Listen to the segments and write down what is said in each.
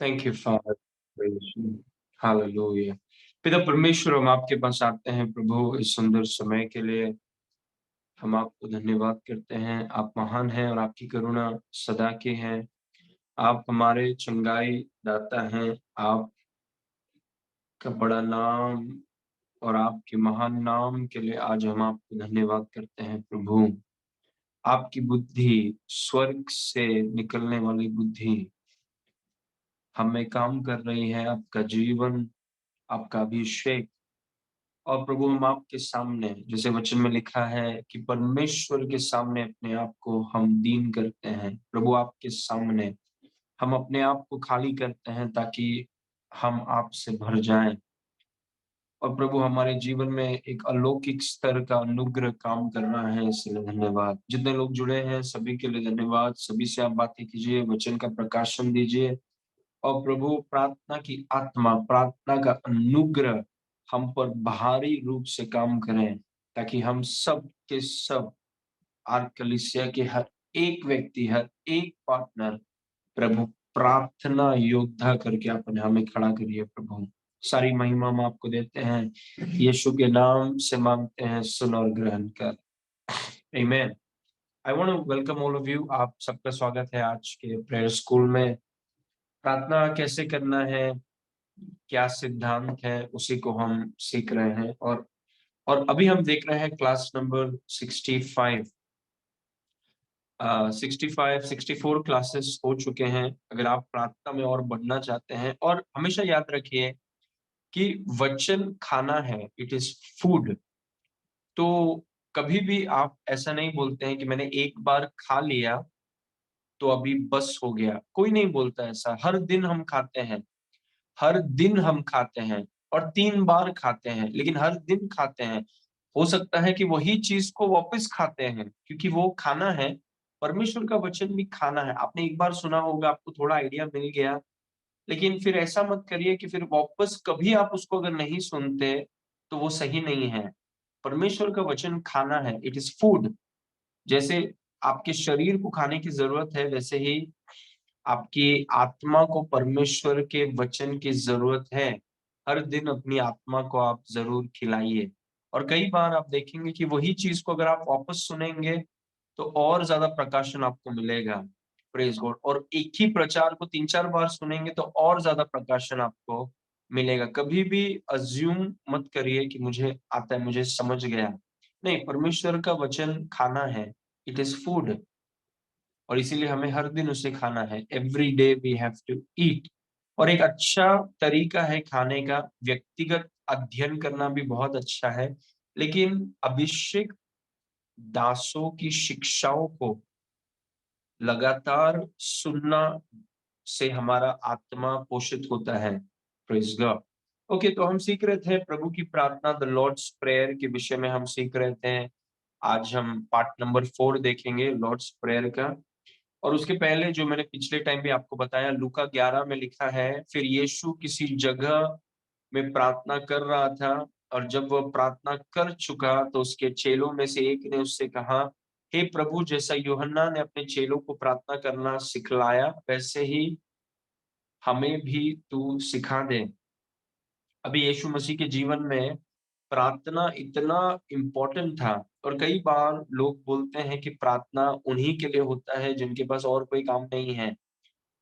Thank you father. Hallelujah. पिता परमेश्वर, हम आपके पास आते हैं प्रभु इस सुंदर समय के लिए। हम आपको धन्यवाद करते हैं। आप महान हैं और आपकी करुणा सदा की है। आप हमारे चंगाई दाता हैं। आपका बड़ा नाम और आपके महान नाम के लिए आज हम आपको धन्यवाद करते हैं प्रभु। आपकी बुद्धि, स्वर्ग से निकलने वाली बुद्धि हमें काम कर रही है। आपका जीवन, आपका अभिषेक, और प्रभु हम आपके सामने, जैसे वचन में लिखा है कि परमेश्वर के सामने अपने आप को हम दीन करते हैं। प्रभु आपके सामने हम अपने आप को खाली करते हैं ताकि हम आपसे भर जाएं। और प्रभु हमारे जीवन में एक अलौकिक स्तर का अनुग्रह काम कर रहा है, इसलिए धन्यवाद। जितने लोग जुड़े हैं सभी के लिए धन्यवाद। सभी से आप बातें कीजिए, वचन का प्रकाशन दीजिए। और प्रभु प्रार्थना की आत्मा, प्रार्थना का अनुग्रह हम पर भारी रूप से काम करें, ताकि हम सब के सब कलीसिया के हर एक व्यक्ति, हर एक पार्टनर प्रभु प्रार्थना योद्धा करके अपने हमें खड़ा करिए प्रभु। सारी महिमा हम आपको देते हैं, यीशु के नाम से मांगते हैं, सुन और ग्रहण कर। आमीन। I want to welcome all of you. आप सबका स्वागत है आज के प्रेयर स्कूल में। प्रार्थना कैसे करना है, क्या सिद्धांत है, उसी को हम सीख रहे हैं। और अभी हम देख रहे हैं क्लास नंबर 65। 64 क्लासेस हो चुके हैं। अगर आप प्रार्थना में और बढ़ना चाहते हैं, और हमेशा याद रखिए कि वचन खाना है, इट इज फूड। तो कभी भी आप ऐसा नहीं बोलते हैं कि मैंने एक बार खा लिया तो अभी बस हो गया। कोई नहीं बोलता ऐसा। हर दिन हम खाते हैं, हर दिन हम खाते हैं, और 3 बार खाते हैं, लेकिन हर दिन खाते हैं। हो सकता है कि वही चीज को वापस खाते हैं, क्योंकि वो खाना है। परमेश्वर का वचन भी खाना है। आपने एक बार सुना होगा, आपको थोड़ा आइडिया मिल गया, लेकिन फिर ऐसा मत करिए कि फिर वापस कभी आप उसको अगर नहीं सुनते तो वो सही नहीं है। परमेश्वर का वचन खाना है, इट इज फूड। जैसे आपके शरीर को खाने की जरूरत है, वैसे ही आपकी आत्मा को परमेश्वर के वचन की जरूरत है। हर दिन अपनी आत्मा को आप जरूर खिलाइए। और कई बार आप देखेंगे कि वही चीज को अगर आप वापस सुनेंगे तो और ज्यादा प्रकाशन आपको मिलेगा। Praise God. और एक ही प्रचार को 3-4 बार सुनेंगे तो और ज्यादा प्रकाशन आपको मिलेगा। कभी भी अज्यूम मत करिए कि मुझे आता है, मुझे समझ गया। नहीं, परमेश्वर का वचन खाना है, इट इज फूड। और इसीलिए हमें हर दिन उसे खाना है। Every day we have to eat. और एक अच्छा तरीका है खाने का, व्यक्तिगत अध्ययन करना भी बहुत अच्छा है, लेकिन अभिषेक दासों की शिक्षाओं को लगातार सुनना से हमारा आत्मा पोषित होता है। Praise God. ओके, तो हम सीख रहे थे प्रभु की प्रार्थना, द लॉर्ड्स प्रेयर के विषय में हम सीख रहे थे। आज हम पार्ट नंबर 4 देखेंगे लॉर्ड्स प्रेयर का। और उसके पहले जो मैंने पिछले टाइम भी आपको बताया, लूका 11 में लिखा है, फिर यीशु किसी जगह में प्रार्थना कर रहा था, और जब वह प्रार्थना कर चुका तो उसके चेलों में से एक ने उससे कहा, हे प्रभु, जैसा यूहन्ना ने अपने चेलों को प्रार्थना करना सिखलाया, वैसे ही हमें भी तू सिखा दे। अभी यीशु मसीह के जीवन में प्रार्थना इतना इम्पोर्टेंट था। और कई बार लोग बोलते हैं कि प्रार्थना उन्हीं के लिए होता है जिनके पास और कोई काम नहीं है।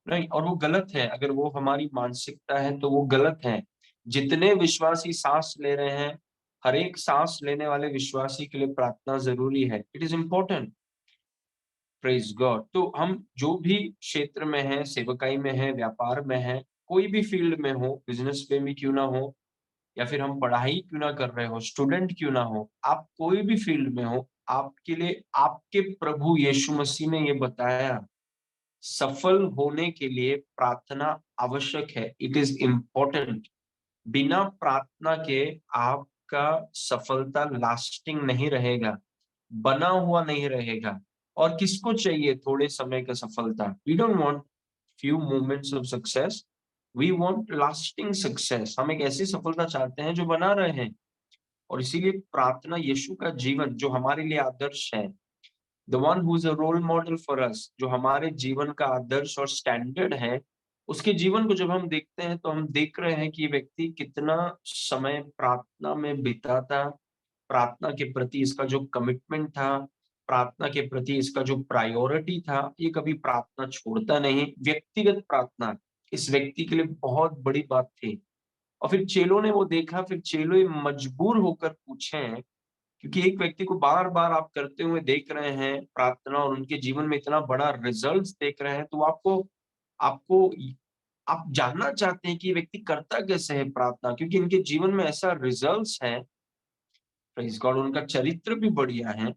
नहीं, और वो गलत है। अगर वो हमारी मानसिकता है तो वो गलत है। जितने विश्वासी सांस ले रहे हैं, हर एक सांस लेने वाले विश्वासी के लिए प्रार्थना जरूरी है। It is important. Praise God. तो हम जो भी क्षेत्र में है, सेवकाई में है, व्यापार में है, कोई भी फील्ड में हो, बिजनेस में भी क्यों ना हो, या फिर हम पढ़ाई क्यों ना कर रहे हो, स्टूडेंट क्यों ना हो, आप कोई भी फील्ड में हो, आपके लिए आपके प्रभु यीशु मसीह ने ये बताया, सफल होने के लिए प्रार्थना आवश्यक है। It is important. बिना प्रार्थना के आपका सफलता लास्टिंग नहीं रहेगा, बना हुआ नहीं रहेगा। और किसको चाहिए थोड़े समय का सफलता? We don't want few moments of success, we want lasting success. हम एक ऐसी सफलता चाहते हैं जो बना रहे हैं। और इसीलिए प्रार्थना, यीशु का जीवन जो हमारे लिए आदर्श है, the one who is a role model for us, जो हमारे जीवन का आदर्श और स्टैंडर्ड है, उसके जीवन को जब हम देखते हैं तो हम देख रहे हैं कि ये व्यक्ति कितना समय प्रार्थना में बिताता, प्रार्थना के प्रति इसका जो कमिटमेंट था, प्रार्थना के प्रति इसका जो प्रायोरिटी था, ये कभी प्रार्थना छोड़ता नहीं। व्यक्तिगत प्रार्थना इस व्यक्ति के लिए बहुत बड़ी बात थी। और फिर चेलों ने वो देखा, फिर चेलों मजबूर होकर पूछे, क्योंकि एक व्यक्ति को बार-बार आप करते हुए देख रहे हैं प्रार्थना और उनके जीवन में इतना बड़ा रिजल्ट्स देख रहे हैं, तो आपको आपको आप जानना चाहते हैं कि ये व्यक्ति करता कैसे है प्रार्थना, क्योंकि इनके जीवन में ऐसा रिजल्ट्स है। प्रेज़ गॉड, उनका चरित्र भी बढ़िया है।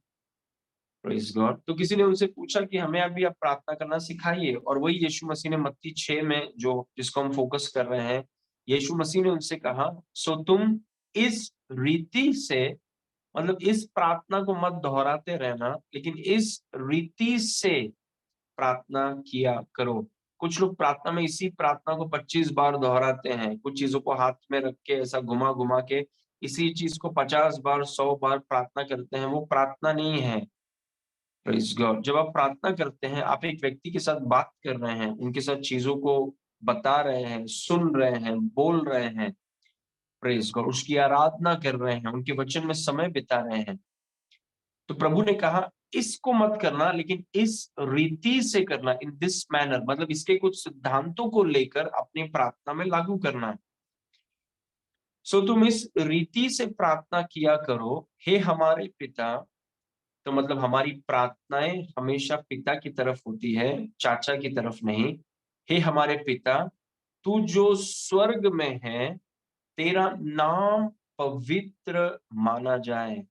Praise God. तो किसी ने उनसे पूछा कि हमें अभी आप प्रार्थना करना सिखाइए, और वही यीशु मसीह ने मत्ती 6 में जो जिसको हम फोकस कर रहे हैं, यीशु मसीह ने उनसे कहा, सो तुम इस रीति से, मतलब इस प्रार्थना को मत दोहराते रहना, लेकिन इस रीति से प्रार्थना किया करो। कुछ लोग प्रार्थना में इसी प्रार्थना को 25 बार दोहराते हैं, कुछ चीजों को हाथ में रख के ऐसा घुमा-घुमा के इसी चीज को 50 बार, 100 बार प्रार्थना करते हैं, वो प्रार्थना नहीं है। Praise God. जब आप प्रार्थना करते हैं, आप एक व्यक्ति के साथ बात कर रहे हैं, उनके साथ चीज़ों को बता रहे हैं, सुन रहे हैं, बोल रहे हैं, प्रेज़ गॉड, उसकी आराधना कर रहे हैं, उनके वचन में समय बिता रहे हैं। तो प्रभु ने कहा, इसको मत करना, लेकिन इस रीति से करना, इन दिस मैनर, मतलब इसके कुछ सिद्धांतों को लेकर अपनी प्रार्थना में लागू करना। सो तुम इस रीति से प्रार्थना किया करो, हे हमारे पिता। तो मतलब हमारी प्रार्थनाएं हमेशा पिता की तरफ होती है, चाचा की तरफ नहीं। हे हमारे पिता, तू जो स्वर्ग में है, तेरा नाम पवित्र माना जाए।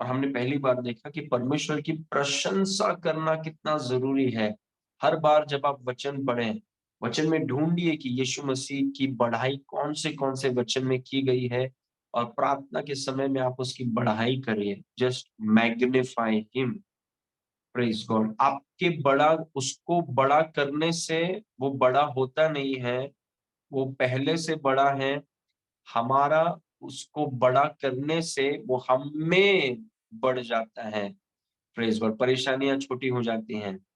और हमने पहली बार देखा कि परमेश्वर की प्रशंसा करना कितना जरूरी है। हर बार जब आप वचन पढ़ें, वचन में ढूंढिए कि यीशु मसीह की बढ़ाई कौन से वचन में की गई है, और प्रार्थना के समय में आप उसकी बढ़ाई करिए। Just magnify him. Praise God. आपके बड़ा, उसको बड़ा करने से वो बड़ा होता नहीं है, वो पहले से बड़ा है। हमारा उसको बड़ा करने से वो हम में बढ़ जाता है। Praise God. परेशानियां छोटी हो जाती हैं।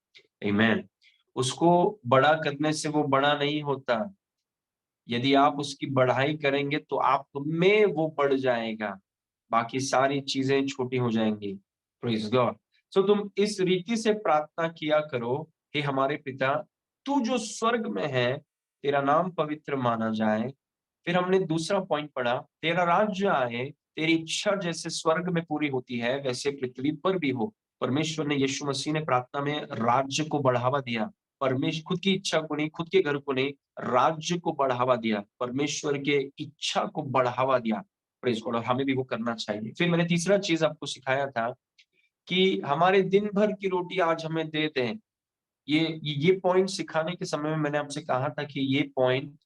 आमीन। उसको बड़ा करने से वो बड़ा नहीं होता। यदि आप उसकी बढ़ाई करेंगे तो आप में वो बढ़ जाएगा, बाकी सारी चीजें छोटी हो जाएंगी। Praise God. सो तुम इस रीति से प्रार्थना किया करो, हे हमारे पिता, तू जो स्वर्ग में है, तेरा नाम पवित्र माना जाए। फिर हमने दूसरा पॉइंट पढ़ा, तेरा राज्य आए, तेरी इच्छा जैसे स्वर्ग में पूरी होती है वैसे पृथ्वी पर भी हो। परमेश्वर ने, यीशु मसीह ने प्रार्थना में राज्य को बढ़ावा दिया। परमेश्वर खुद की इच्छा को नहीं, खुद के घर को नहीं, राज्य को बढ़ावा दिया, परमेश्वर के इच्छा को बढ़ावा दिया। Praise God. और हमें भी वो करना चाहिए। फिर मैंने तीसरा चीज आपको सिखाया था कि हमारे दिन भर की रोटी आज हमें दे दें। ये पॉइंट सिखाने के समय में मैंने आपसे कहा था कि ये पॉइंट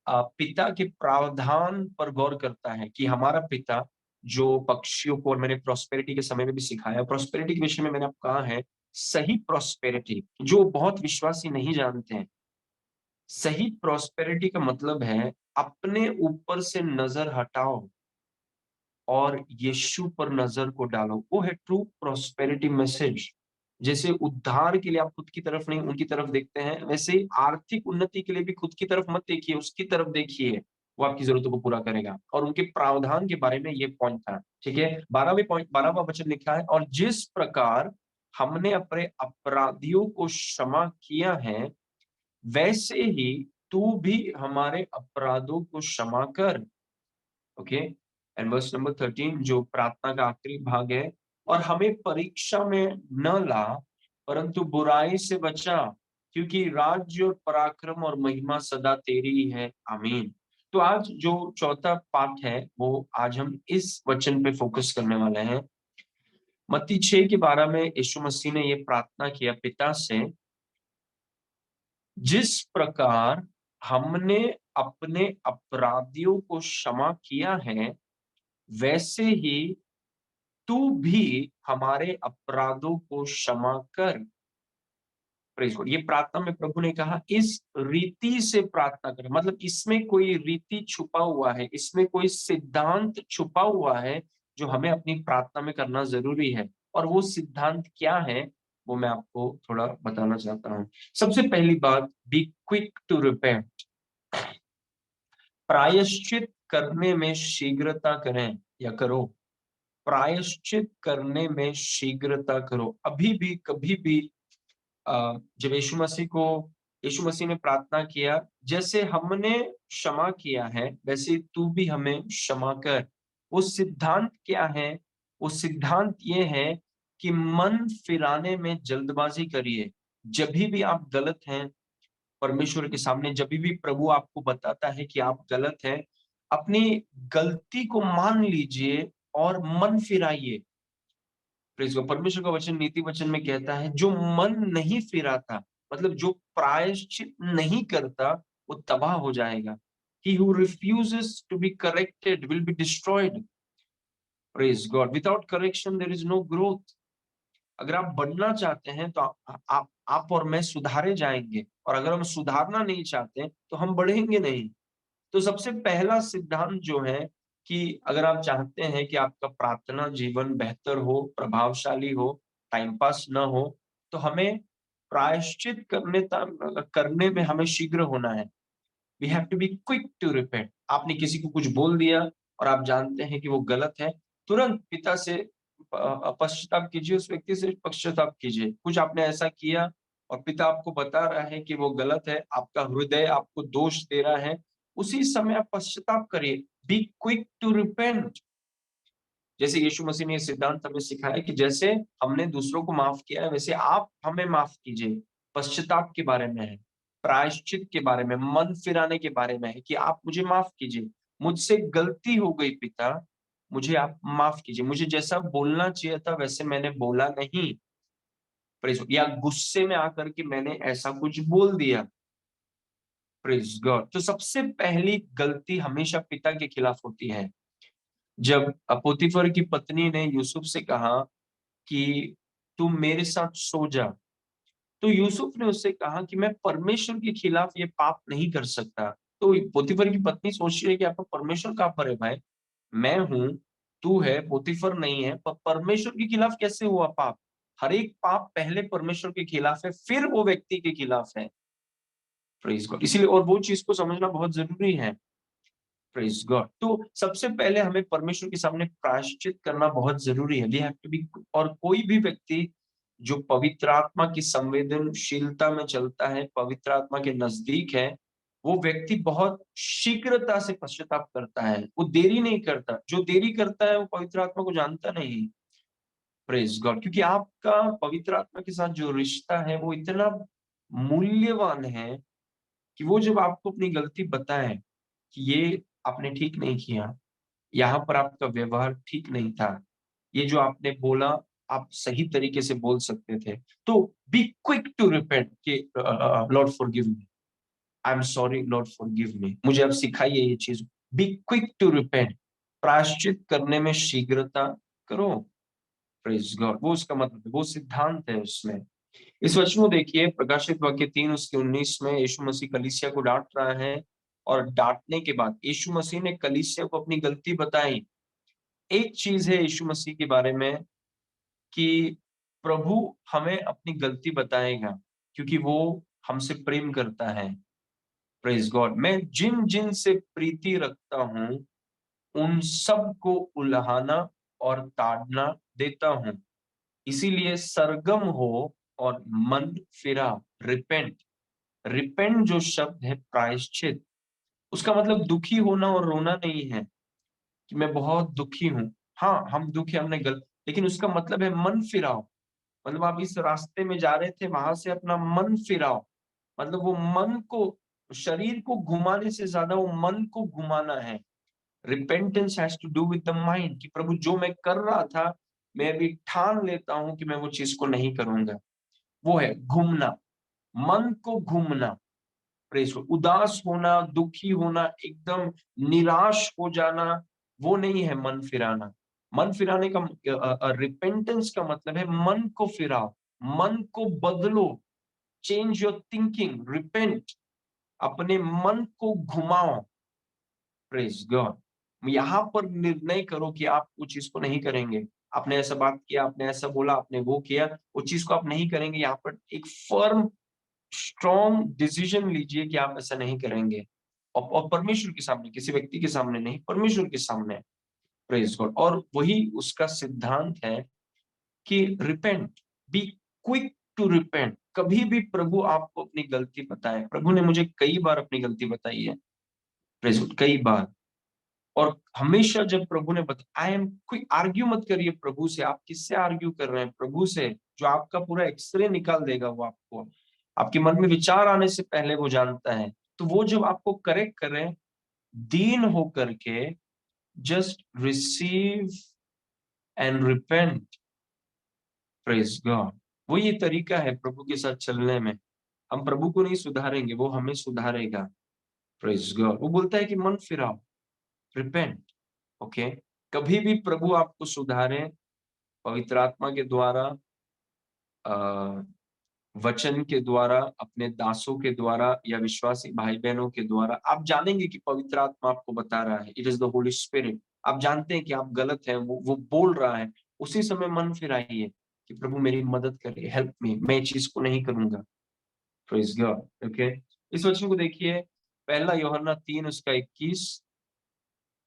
पिता के प्रावधान पर गौर करता है कि हमारा पिता जो पक्षियों को, और मैंने प्रोस्पेरिटी के समय में भी सिखाया, प्रोस्पेरिटी के विषय में मैंने आपको कहा है, सही प्रोस्पेरिटी जो बहुत विश्वासी नहीं जानते हैं। सही प्रोस्पेरिटी का मतलब है अपने ऊपर से नजर हटाओ और यीशु पर नजर को डालो। वो है ट्रू प्रोस्पेरिटी मैसेज। जैसे उद्धार के लिए आप खुद की तरफ नहीं उनकी तरफ देखते हैं, वैसे ही आर्थिक उन्नति के लिए भी खुद की तरफ मत देखिए, उसकी तरफ देखिए। वो आपकी जरूरतों को पूरा करेगा। और उनके प्रावधान के बारे में ये पॉइंट था। ठीक है, 12वें पॉइंट, 12वां वचन लिखा है, और जिस प्रकार हमने अपने अपराधियों को क्षमा किया है, वैसे ही तू भी हमारे अपराधों को क्षमा कर। ओके। एंड वर्स नंबर 13 जो प्रार्थना का आखिरी भाग है, और हमें परीक्षा में न ला, परंतु बुराई से बचा, क्योंकि राज्य और पराक्रम और महिमा सदा तेरी ही है। आमीन। तो आज जो चौथा पाठ है, वो आज हम इस वचन पे फोकस करने वाले हैं। मत्ती 6 के 12 में यीशु मसीह ने ये प्रार्थना किया पिता से, जिस प्रकार हमने अपने अपराधियों को क्षमा किया है, वैसे ही तू भी हमारे अपराधों को क्षमा कर। Praise God. ये प्रार्थना में प्रभु ने कहा इस रीति से प्रार्थना करें, मतलब इसमें कोई रीति छुपा हुआ है, इसमें कोई सिद्धांत छुपा हुआ है जो हमें अपनी प्रार्थना में करना जरूरी है। और वो सिद्धांत क्या है? वो मैं आपको थोड़ा बताना चाहता हूँ। सबसे पहली बात, बी क्विक टू रिपेंट। प्रायश्चित करने में शीघ्रता करें या करो। प्रायश्चित करने में शीघ्रता करो। अभी भी कभी भी जब यीशु मसीह ने प्रार्थना किया, जैसे हमने क्षमा किया है वैसे तू भी हमें क्षमा कर। वो सिद्धांत क्या है? वो सिद्धांत ये है कि मन फिराने में जल्दबाजी करिए। जब भी आप गलत हैं परमेश्वर के सामने, जब भी प्रभु आपको बताता है कि आप गलत हैं, अपनी गलती को मान लीजिए और मन फिराइए। Praise God. परमेश्वर का वचन नीति वचन में कहता है, जो मन नहीं फिराता, मतलब जो प्रायश्चित नहीं करता, वो तबाह हो जाएगा। He who refuses to be corrected will be destroyed. Praise God. Without correction there is no growth. अगर आप बढ़ना चाहते हैं तो आप और मैं सुधारे जाएंगे, और अगर हम सुधारना नहीं चाहते तो हम बढ़ेंगे नहीं। तो सबसे पहला सिद्धांत जो है कि अगर आप चाहते हैं कि आपका प्रार्थना जीवन बेहतर हो, प्रभावशाली हो, टाइम पास ना हो, तो हमें प्रायश्चित करने में हमें शीघ्र होना है। We have to be quick to repent. आपने किसी को कुछ बोल दिया और आप जानते हैं कि वो गलत है, तुरंत पिता से पश्चाताप कीजिए, उस व्यक्ति से पश्चाताप कीजिए। कुछ आपने ऐसा किया और पिता आपको बता रहा है कि वो गलत है, आपका हृदय आपको दोष दे रहा है, उसी समय आप पश्चाताप करिए। Be quick to repent. जैसे यीशु मसीह ने ये सिद्धांत हमें सिखाया कि जैसे हमने दूसरों को माफ किया है वैसे आप हमें माफ कीजिए। पश्चाताप के बारे में है, प्रायश्चित के बारे में, मन फिराने के बारे में है कि आप मुझे माफ कीजिए। मुझसे गलती हो गई पिता, मुझे आप माफ कीजिए। मुझे जैसा बोलना चाहिए था वैसे मैंने बोला नहीं। प्रेज, या गुस्से में आकर के मैंने ऐसा कुछ बोल दिया। Praise God. तो सबसे पहली गलती हमेशा पिता के खिलाफ होती है। जब पोतीफर की पत्नी ने यूसुफ से कहा कि तू मेरे साथ सो जा, तो यूसुफ ने उससे कहा कि मैं परमेश्वर के खिलाफ ये पाप नहीं कर सकता। तो पोतीफर की पत्नी सोच रही है कि आपका परमेश्वर कहाँ पर है भाई? मैं हूं, तू है, पोतीफर नहीं है, पर परमेश्वर के खिलाफ कैसे हुआ पाप? हर एक पाप पहले परमेश्वर के खिलाफ है, फिर वो व्यक्ति के खिलाफ है। Praise God. इसीलिए और वो चीज को समझना बहुत जरूरी है। Praise God. तो सबसे पहले हमें परमेश्वर के सामने प्रायश्चित करना बहुत जरूरी है। We have to be. और कोई भी व्यक्ति जो पवित्र आत्मा की संवेदनशीलता में चलता है, पवित्र आत्मा के नजदीक है, वो व्यक्ति बहुत शीघ्रता से पश्चाताप करता है। वो देरी नहीं करता। जो देरी करता है वो पवित्र आत्मा को जानता नहीं। Praise God. क्योंकि आपका पवित्र आत्मा के साथ जो रिश्ता है वो इतना मूल्यवान है कि वो जब आपको अपनी गलती बताए कि ये आपने ठीक नहीं किया, यहाँ पर आपका व्यवहार ठीक नहीं था, ये जो आपने बोला आप सही तरीके से बोल सकते थे, तो बी क्विक टू रिपेंट कि lord forgive me, I am sorry lord forgive me. मुझे अब सिखाइए ये चीज। Be quick to repent. प्रायश्चित करने में शीघ्रता करो। Praise God. वो उसका मतलब है, वो सिद्धांत है उसमें। इस वचन को देखिए, प्रकाशित वाक्य 3 उसके 19 में यीशु मसीह कलीसिया को डांट रहा है, और डांटने के बाद यीशु मसीह ने कलीसिया को अपनी गलती बताई। एक चीज है यीशु मसीह के बारे में कि प्रभु हमें अपनी गलती बताएगा, क्योंकि वो हमसे प्रेम करता है। Praise God. मैं जिन जिन से प्रीति रखता हूं उन सब को उल्हाना और ताड़ना देता हूं। इसीलिए सरगम हो और मन फिरा। रिपेंट। रिपेंट जो शब्द है प्रायश्चित, उसका मतलब दुखी होना और रोना नहीं है कि मैं बहुत दुखी हूं। हाँ, हम दुखी, हमने गलत, लेकिन उसका मतलब है मन फिराओ। मतलब आप इस रास्ते में जा रहे थे, वहां से अपना मन फिराओ। मतलब वो मन को, शरीर को घुमाने से ज्यादा वो मन को घुमाना है। Repentance has to do with the mind, कि प्रभु जो मैं कर रहा था, मैं भी ठान लेता हूं कि मैं वो चीज को नहीं करूंगा। वो है घूमना, मन को घूमना। प्रेस, उदास होना, दुखी होना, एकदम निराश हो जाना, वो नहीं है मन फिराना। मन फिराने का, रिपेंटेंस का मतलब है मन को फिराओ, मन को बदलो। चेंज योर थिंकिंग, रिपेंट, अपने मन को घुमाओ। Praise God. यहाँ पर निर्णय करो कि आप उस चीज को नहीं करेंगे। आपने ऐसा बात किया, आपने ऐसा बोला, आपने वो किया, उस चीज को आप नहीं करेंगे। यहाँ पर एक फर्म स्ट्रॉन्ग डिसीजन लीजिए कि आप ऐसा नहीं करेंगे, और परमेश्वर के सामने, किसी व्यक्ति के सामने नहीं, परमेश्वर के सामने। Praise God. और वही उसका सिद्धांत है कि repent, be quick to repent. कभी भी प्रभु आपको अपनी गलती बताए, प्रभु ने मुझे कई बार अपनी गलती बताई है, प्रेज गॉड, कई बार। और हमेशा जब प्रभु ने बताया, आई एम क्विक, आर्ग्यू मत करिए प्रभु से। आप किससे आर्ग्यू कर रहे हैं? प्रभु से, जो आपका पूरा एक्सरे निकाल देगा। वो आपको, आपके मन में विचार आने से पहले वो जानता है। तो वो जब आपको करेक्ट करे, दीन होकर के, just receive and repent. Praise God. वो ये तरीका है प्रभु के साथ चलने में। हम प्रभु को नहीं सुधारेंगे, वो हमें सुधारेगा। Praise God. वो बोलता है कि मन फिराओ, रिपेंट। ओके। कभी भी प्रभु आपको सुधारे पवित्र आत्मा के द्वारा, वचन के द्वारा, अपने दासों के द्वारा, या विश्वासी भाई बहनों के द्वारा। आप जानेंगे कि पवित्र आत्मा आपको बता रहा है, it is the Holi spirit. आप जानते हैं कि आप गलत हैं, वो बोल रहा है। उसी समय मन फिराइए कि प्रभु मेरी मदद करिए, हेल्प मी, मैं ये चीज को नहीं करूंगा। Praise God. ओके। इस वचन को देखिए, पहला यूहन्ना 3:21।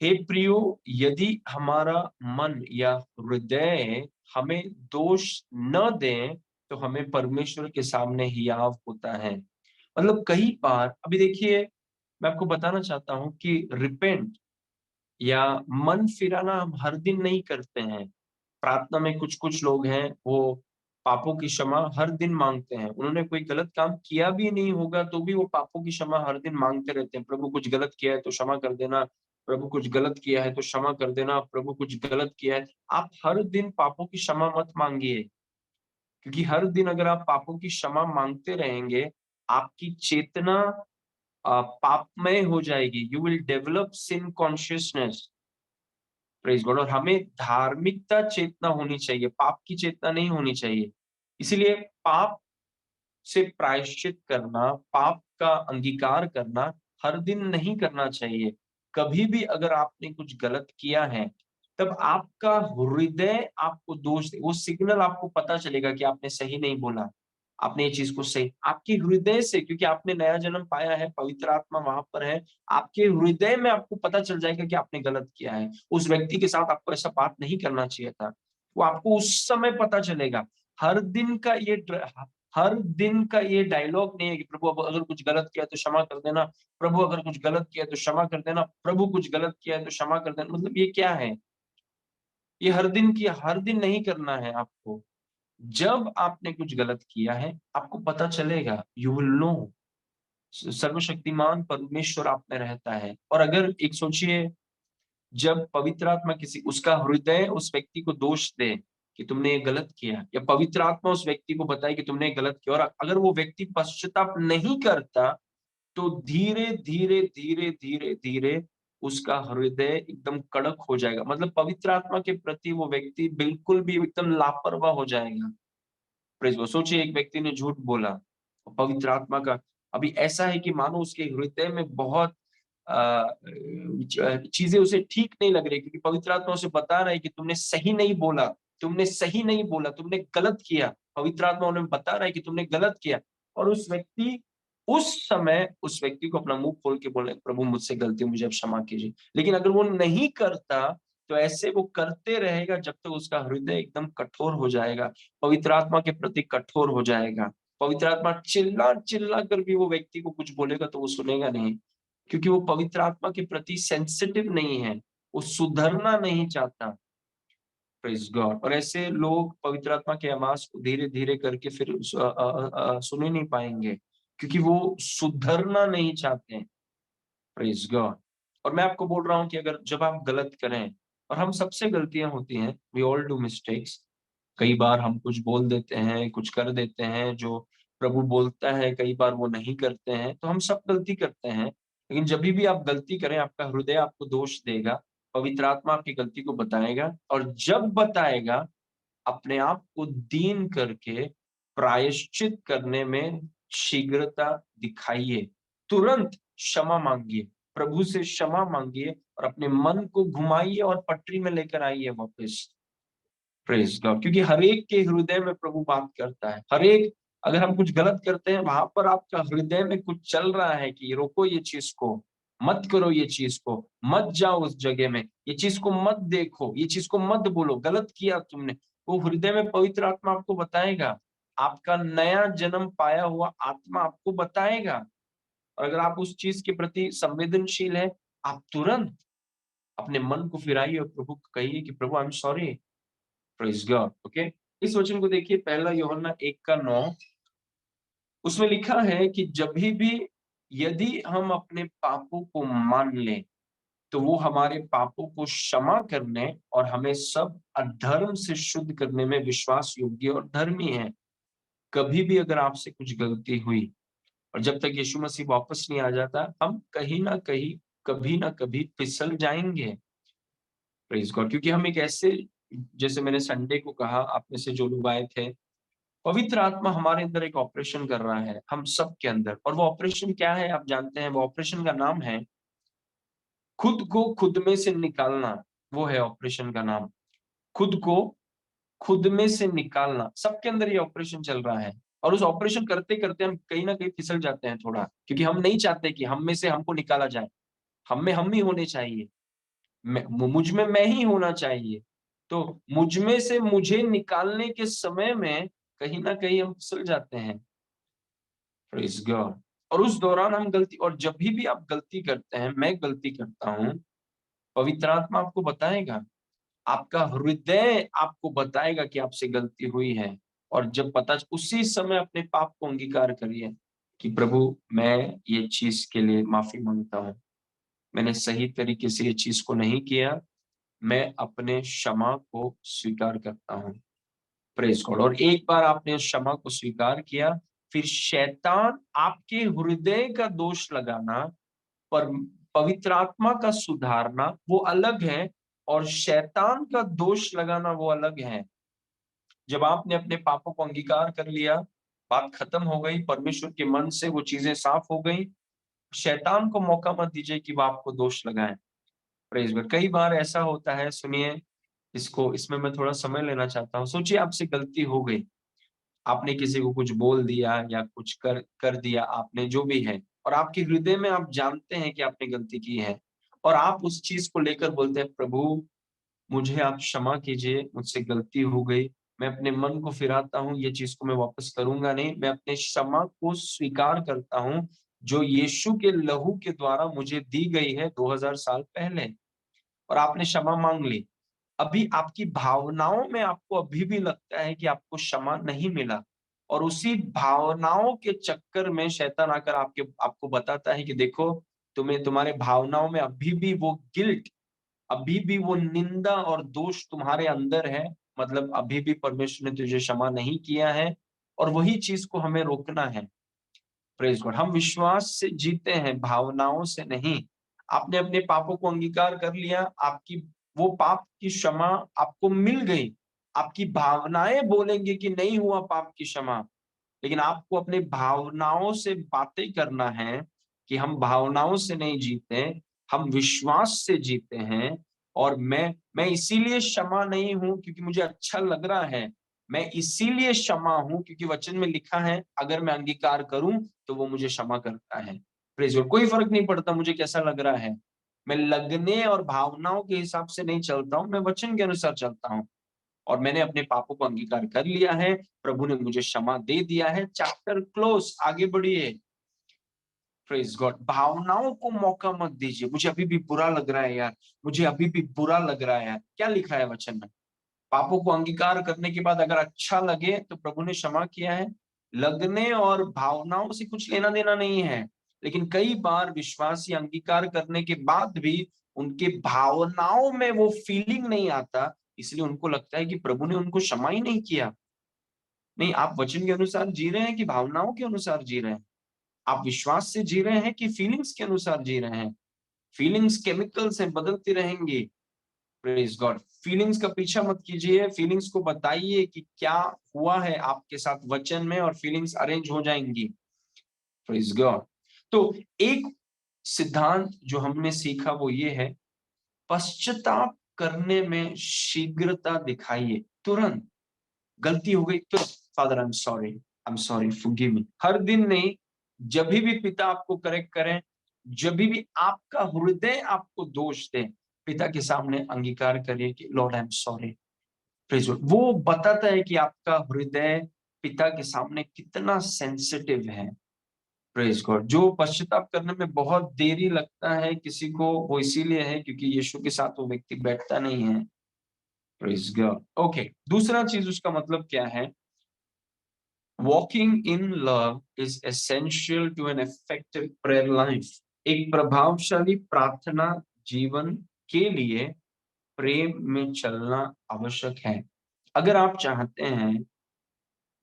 हे प्रियो, यदि हमारा मन या हृदय हमें दोष न दे, तो हमें परमेश्वर के सामने हियाव होता है। मतलब कई बार, अभी देखिए, मैं आपको बताना चाहता हूं कि रिपेंट या मन फिराना हम हर दिन नहीं करते हैं। प्रार्थना में कुछ कुछ लोग हैं, वो पापों की क्षमा हर दिन मांगते हैं। उन्होंने कोई गलत काम किया भी नहीं होगा तो भी वो पापों की क्षमा हर दिन मांगते रहते हैं। प्रभु कुछ गलत किया है तो क्षमा कर देना, प्रभु कुछ गलत किया है तो क्षमा कर देना, प्रभु कुछ गलत किया है। आप हर दिन पापों की क्षमा मत मांगिए, क्योंकि हर दिन अगर आप पापों की क्षमा मांगते रहेंगे, आपकी चेतना पापमय हो जाएगी। You will develop sin consciousness. Praise God. और हमें धार्मिकता चेतना होनी चाहिए, पाप की चेतना नहीं होनी चाहिए। इसीलिए पाप से प्रायश्चित करना, पाप का अंगीकार करना हर दिन नहीं करना चाहिए। कभी भी अगर आपने कुछ गलत किया है, तब आपका हृदय आपको दोष दे, वो सिग्नल आपको पता चलेगा कि आपने सही नहीं बोला, आपने ये चीज को सही, आपके हृदय से, क्योंकि आपने नया जन्म पाया है, पवित्र आत्मा वहां पर है, आपके हृदय में आपको पता चल जाएगा कि आपने गलत किया है। उस व्यक्ति के साथ आपको ऐसा बात नहीं करना चाहिए था, वो आपको उस समय पता चलेगा। हर दिन का ये हर दिन का ये डायलॉग नहीं है कि प्रभु अगर कुछ गलत किया तो क्षमा कर देना, प्रभु अगर कुछ गलत किया तो क्षमा कर देना, प्रभु कुछ गलत किया है तो क्षमा कर देना। मतलब ये क्या है? ये हर दिन की, हर दिन नहीं करना है आपको। जब आपने कुछ गलत किया है, आपको पता चलेगा, यू विल नो। सर्वशक्तिमान परमेश्वर आप में रहता है। और अगर एक सोचिए, जब पवित्र आत्मा किसी, उसका हृदय उस व्यक्ति को दोष दे कि तुमने ये गलत किया, या पवित्र आत्मा उस व्यक्ति को बताए कि तुमने ये गलत किया, और अगर वो व्यक्ति पश्चाताप नहीं करता, तो धीरे धीरे धीरे धीरे धीरे उसका हृदय एकदम कड़क हो जाएगा। मतलब पवित्र आत्मा के प्रति वो व्यक्ति बिल्कुल भी एकदम लापरवाह हो जाएगा। प्रेज वो सोचिए, एक व्यक्ति ने झूठ बोला, पवित्र आत्मा का, अभी ऐसा है कि मानो उसके हृदय में बहुत चीजें उसे ठीक नहीं लग रही, क्योंकि पवित्र आत्मा उसे बता रहा है कि तुमने सही नहीं बोला, तुमने सही नहीं बोला, तुमने गलत किया। पवित्र आत्मा उन्हें बता रहा है कि तुमने गलत किया। और उस व्यक्ति, उस समय उस व्यक्ति को अपना मुंह खोल के बोले, प्रभु मुझसे गलती, मुझे अब क्षमा कीजिए। लेकिन अगर वो नहीं करता, तो ऐसे वो करते रहेगा जब तक उसका हृदय एकदम कठोर हो जाएगा, पवित्र आत्मा के प्रति कठोर हो जाएगा। पवित्र आत्मा चिल्ला चिल्ला कर भी वो व्यक्ति को कुछ बोलेगा तो वो सुनेगा नहीं, क्योंकि वो पवित्र आत्मा के प्रति सेंसिटिव नहीं है, वो सुधरना नहीं चाहता। Praise God. और ऐसे लोग पवित्र आत्मा के आवाज को धीरे धीरे करके फिर सुन ही नहीं पाएंगे, क्योंकि वो सुधरना नहीं चाहते हैं। Praise God. और मैं आपको बोल रहा हूं कि अगर जब आप गलत करें, और हम सबसे गलतियां होती हैं, वी ऑल डू मिस्टेक्स। कई बार हम कुछ बोल देते हैं, कुछ कर देते हैं जो प्रभु बोलता है, कई बार वो नहीं करते हैं, तो हम सब गलती करते हैं। लेकिन जब भी आप गलती करें, आपका हृदय आपको दोष देगा, पवित्र आत्मा आपकी गलती को बताएगा, और जब बताएगा, अपने आप को दीन करके प्रायश्चित करने में शीघ्रता दिखाइए। तुरंत क्षमा मांगिए, प्रभु से क्षमा मांगिए, और अपने मन को घुमाइए और पटरी में लेकर आइए वापस। प्रेज गॉड, क्योंकि हर एक के हृदय में प्रभु बात करता है। हर एक, अगर हम कुछ गलत करते हैं वहां पर आपका हृदय में कुछ चल रहा है कि रोको ये चीज को, मत करो ये चीज को, मत जाओ उस जगह में, ये चीज को मत देखो, ये चीज को मत बोलो, गलत किया तुमने। वो हृदय में पवित्र आत्मा आपको बताएगा, आपका नया जन्म पाया हुआ आत्मा आपको बताएगा। और अगर आप उस चीज के प्रति संवेदनशील है, आप तुरंत अपने मन को फिराइए और प्रभु को कहिए कि प्रभु I am sorry. Praise God. Okay, इस वचन को देखिए, पहला यूहन्ना 1:9, उसमें लिखा है कि जब भी यदि हम अपने पापों को मान लें तो वो हमारे पापों को क्षमा करने और हमें सब अधर्म से शुद्ध करने में विश्वास योग्य और धर्मी है। कभी भी अगर आपसे कुछ गलती हुई और जब तक यीशु मसीह वापस नहीं आ जाता, हम कहीं ना कहीं, कभी ना कभी फिसल जाएंगे। प्रेज गॉड, क्योंकि हम एक ऐसे, जैसे मैंने संडे को कहा, आप में से जो लोग आए थे, पवित्र आत्मा हमारे अंदर एक ऑपरेशन कर रहा है, हम सब के अंदर। और वो ऑपरेशन क्या है आप जानते हैं? वो ऑपरेशन का नाम है खुद को खुद में से निकालना। वो है ऑपरेशन का नाम, खुद को खुद में से निकालना। सबके अंदर ये ऑपरेशन चल रहा है। और उस ऑपरेशन करते करते हम कहीं ना कहीं फिसल जाते हैं थोड़ा, क्योंकि हम नहीं चाहते कि हम में से हमको निकाला जाए। हम में हम ही होने चाहिए, मुझ में मैं ही होना चाहिए। तो मुझ में से मुझे निकालने के समय में कहीं ना कहीं हम फिसल जाते हैं। Praise God. और उस दौरान हम गलती, और जब भी आप गलती करते हैं, मैं गलती करता हूं, पवित्र आत्मा आपको बताएगा, आपका हृदय आपको बताएगा कि आपसे गलती हुई है। और जब पता, उसी समय अपने पाप को अंगीकार करिए कि प्रभु मैं ये चीज के लिए माफी मांगता हूँ, मैंने सही तरीके से ये चीज को नहीं किया, मैं अपने क्षमा को स्वीकार करता हूँ। Praise God. और एक बार आपने उस क्षमा को स्वीकार किया, फिर शैतान आपके हृदय का दोष लगाना, पर पवित्र आत्मा का सुधारना वो अलग है, और शैतान का दोष लगाना वो अलग है। जब आपने अपने पापों को अंगीकार कर लिया, बात खत्म हो गई, परमेश्वर के मन से वो चीजें साफ हो गई। शैतान को मौका मत दीजिए कि वो आपको दोष लगाए। Praise God. कई बार ऐसा होता है, सुनिए, इसमें मैं थोड़ा समय लेना चाहता हूँ। सोचिए आपसे गलती हो गई, आपने किसी को कुछ बोल दिया या कुछ कर कर दिया, आपने जो भी है, और आपके हृदय में आप जानते हैं कि आपने गलती की है, और आप उस चीज को लेकर बोलते हैं, प्रभु मुझे आप क्षमा कीजिए, मुझसे गलती हो गई, मैं अपने मन को फिराता हूँ, ये चीज को मैं वापस करूंगा नहीं, मैं अपने क्षमा को स्वीकार करता हूँ जो यीशु के लहू के द्वारा मुझे दी गई है 2000 साल पहले। और आपने क्षमा मांग ली। अभी आपकी भावनाओं में आपको अभी भी लगता है कि आपको क्षमा नहीं मिला, और उसी भावनाओं के चक्कर में शैतान आकर आपको बताता है कि देखो, तुम्हें, तुम्हारे भावनाओं में अभी भी वो गिल्ट, अभी भी वो निंदा और दोष तुम्हारे अंदर है। मतलब अभी भी परमेश्वर ने तुझे क्षमा नहीं किया है, और वही चीज को हमें रोकना है। Praise God. हम विश्वास से जीते हैं, भावनाओं से नहीं। आपने अपने पापों को अंगीकार कर लिया, आपकी वो पाप की क्षमा आपको मिल गई। आपकी भावनाएं बोलेंगे कि नहीं हुआ पाप की क्षमा, लेकिन आपको अपने भावनाओं से बातें करना है कि हम भावनाओं से नहीं जीते, हम विश्वास से जीते हैं। और मैं इसीलिए क्षमा नहीं हूं क्योंकि मुझे अच्छा लग रहा है, मैं इसीलिए क्षमा हूं क्योंकि वचन में लिखा है अगर मैं अंगीकार करूं तो वो मुझे क्षमा करता है। Praise God. कोई फर्क नहीं पड़ता मुझे कैसा लग रहा है, मैं लगने और भावनाओं के हिसाब से नहीं चलता हूं, मैं वचन के अनुसार चलता हूं। और मैंने अपने पापों को अंगीकार कर लिया है, प्रभु ने मुझे क्षमा दे दिया है, चैप्टर क्लोज, आगे बढ़िए। Praise God. भावनाओं को मौका मत दीजिए, मुझे अभी भी बुरा लग रहा है यार, मुझे अभी भी बुरा लग रहा है यार। क्या लिखा है वचन में? पापों को अंगीकार करने के बाद अगर अच्छा लगे तो प्रभु ने क्षमा किया है। लगने और भावनाओं से कुछ लेना देना नहीं है। लेकिन कई बार विश्वासी अंगीकार करने के बाद भी उनके भावनाओं में वो फीलिंग नहीं आता, इसलिए उनको लगता है कि प्रभु ने उनको क्षमा ही नहीं किया। नहीं, आप वचन के अनुसार जी रहे हैं कि भावनाओं के अनुसार जी रहे हैं? आप विश्वास से जी रहे हैं कि फीलिंग्स के अनुसार जी रहे हैं? फीलिंग्स केमिकल्स हैं, बदलती रहेंगी। Praise God. फीलिंग्स का पीछा मत कीजिए, फीलिंग्स को बताइए कि क्या हुआ है आपके साथ वचन में, और फीलिंग्स अरेंज हो जाएंगी। Praise God. तो एक सिद्धांत जो हमने सीखा वो ये है, पश्चाताप करने में शीघ्रता दिखाइए। तुरंत गलती हो गई तो father I am sorry forgive me. हर दिन नहीं, जब भी पिता आपको करेक्ट करें, जब भी आपका हृदय आपको दोष दे, पिता के सामने अंगीकार करिए कि Lord I am sorry. Praise God. वो बताता है कि आपका हृदय पिता के सामने कितना सेंसिटिव है। Praise God. जो पश्चाताप करने में बहुत देरी लगता है किसी को, वो इसीलिए है क्योंकि यीशु के साथ वो व्यक्ति बैठता नहीं है। Praise God. ओके, दूसरा चीज उसका मतलब क्या है? Walking in love is essential to an effective prayer life. एक प्रभावशाली प्रार्थना जीवन के लिए प्रेम में चलना आवश्यक है। अगर आप चाहते हैं,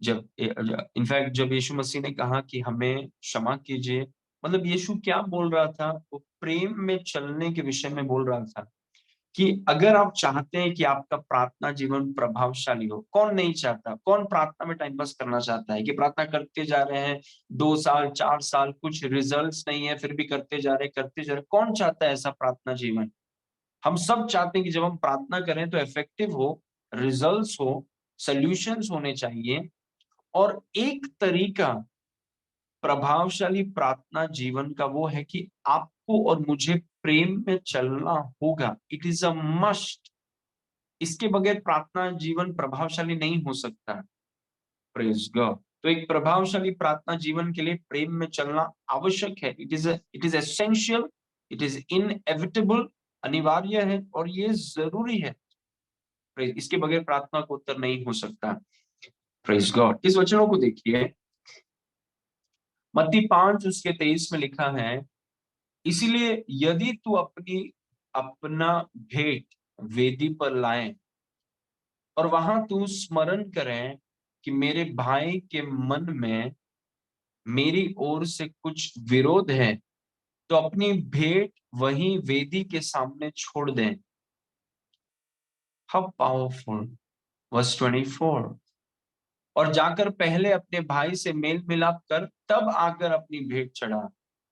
जब इनफैक्ट जब यीशु मसीह ने कहा कि हमें क्षमा कीजिए, मतलब यीशु क्या बोल रहा था? वो प्रेम में चलने के विषय में बोल रहा था कि अगर आप चाहते हैं कि आपका प्रार्थना जीवन प्रभावशाली हो, कौन नहीं चाहता? कौन प्रार्थना में टाइम पास करना चाहता है कि प्रार्थना करते जा रहे हैं 2 साल 4 साल, कुछ रिजल्ट्स नहीं है, फिर भी करते जा रहे, कौन चाहता है ऐसा प्रार्थना जीवन? हम सब चाहते हैं कि जब हम प्रार्थना करें तो इफेक्टिव हो, रिजल्ट्स हो, सॉल्यूशंस होने चाहिए। और एक तरीका प्रभावशाली प्रार्थना जीवन का वो है कि आपको और मुझे प्रेम में चलना होगा। It is a must. इसके बगैर प्रार्थना जीवन प्रभावशाली नहीं हो सकता। Praise God. तो एक प्रभावशाली प्रार्थना जीवन के लिए प्रेम में चलना आवश्यक है। It is essential, it is inevitable, अनिवार्य है और ये जरूरी है। इसके बगैर प्रार्थना को उत्तर नहीं हो सकता। Praise God. इस वचनों को देखिए, मत्ती 5 उसके 23 में लिखा है, इसीलिए यदि तू अपना भेंट वेदी पर लाए और वहां तू स्मरण करे कि मेरे भाई के मन में मेरी ओर से कुछ विरोध है, तो अपनी भेंट वहीं वेदी के सामने छोड़ दें। How powerful. वर्स 24। और जाकर पहले अपने भाई से मेल मिलाप कर तब आकर अपनी भेंट चढ़ा।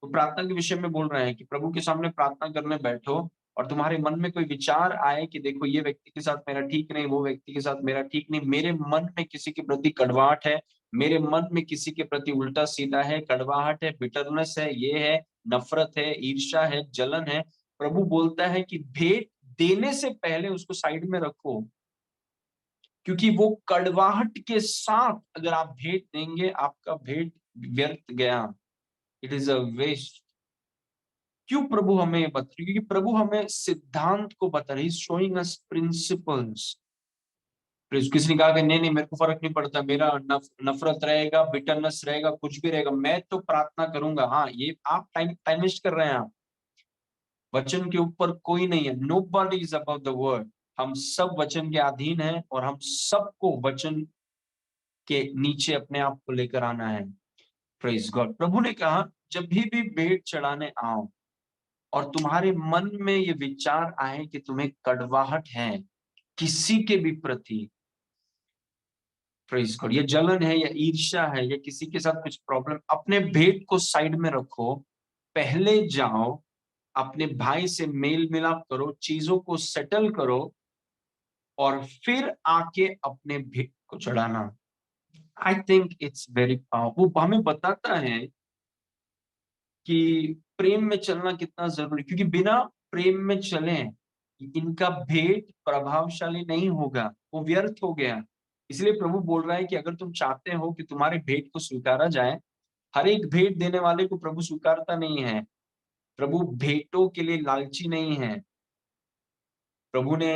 तो प्रार्थना के विषय में बोल रहे हैं कि प्रभु के सामने प्रार्थना करने बैठो और तुम्हारे मन में कोई विचार आए कि देखो ये व्यक्ति के साथ मेरा ठीक नहीं, वो व्यक्ति के साथ मेरा ठीक नहीं, मेरे मन में किसी के प्रति कड़वाहट है, मेरे मन में किसी के प्रति उल्टा सीधा है, कड़वाहट है, बिटरनेस है, ये है, नफरत है, ईर्ष्या है, जलन है। प्रभु बोलता है कि भेंट देने से पहले उसको साइड में रखो, क्योंकि वो कड़वाहट के साथ अगर आप भेंट देंगे, आपका भेंट व्यर्थ गया। It is a waste. क्यों प्रभु हमें बता रहे? क्योंकि प्रभु हमें सिद्धांत को बता रहे, शोइंग अस प्रिंसिपल्स। किसी ने कहा कि नहीं नहीं मेरे को फर्क नहीं पड़ता, मेरा नफरत रहेगा, बिटरनेस रहेगा, कुछ भी रहेगा, मैं तो प्रार्थना करूंगा। हाँ, ये आप टाइम टाइम वेस्ट कर रहे हैं। आप वचन के ऊपर कोई नहीं है। Nobody is above the word. हम सब वचन के अधीन हैं और हम सबको वचन के नीचे अपने आप को लेकर आना है। Praise God. प्रभु ने कहा जब भी भेंट चढ़ाने आओ और तुम्हारे मन में ये विचार आए कि तुम्हें कड़वाहट है किसी के भी प्रति, प्रेज गॉड, ये जलन है या ईर्ष्या है या किसी के साथ कुछ प्रॉब्लम, अपने भेंट को साइड में रखो, पहले जाओ अपने भाई से मेल मिलाप करो, चीजों को सेटल करो और फिर आके अपने भेंट को चढ़ाना। I think it's very powerful. वो हमें बताता है कि प्रेम में चलना कितना जरूरी, क्योंकि बिना प्रेम में चले इनका भेंट प्रभावशाली नहीं होगा, वो व्यर्थ हो गया। इसलिए प्रभु बोल रहा है कि अगर तुम चाहते हो कि तुम्हारे भेंट को स्वीकारा जाए, हर एक भेंट देने वाले को प्रभु स्वीकारता नहीं है। प्रभु भेंटों के लिए लालची नहीं है। प्रभु ने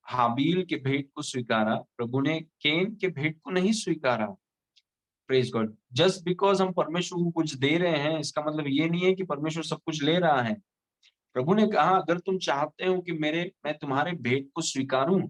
हाबील के भेंट को स्वीकारा, प्रभु ने केन के भेंट को नहीं स्वीकारा। Praise God. जस्ट बिकॉज हम परमेश्वर को कुछ दे रहे हैं, इसका मतलब ये नहीं है कि परमेश्वर सब कुछ ले रहा है। प्रभु ने कहा अगर तुम चाहते हो कि मैं तुम्हारे भेंट को स्वीकारूं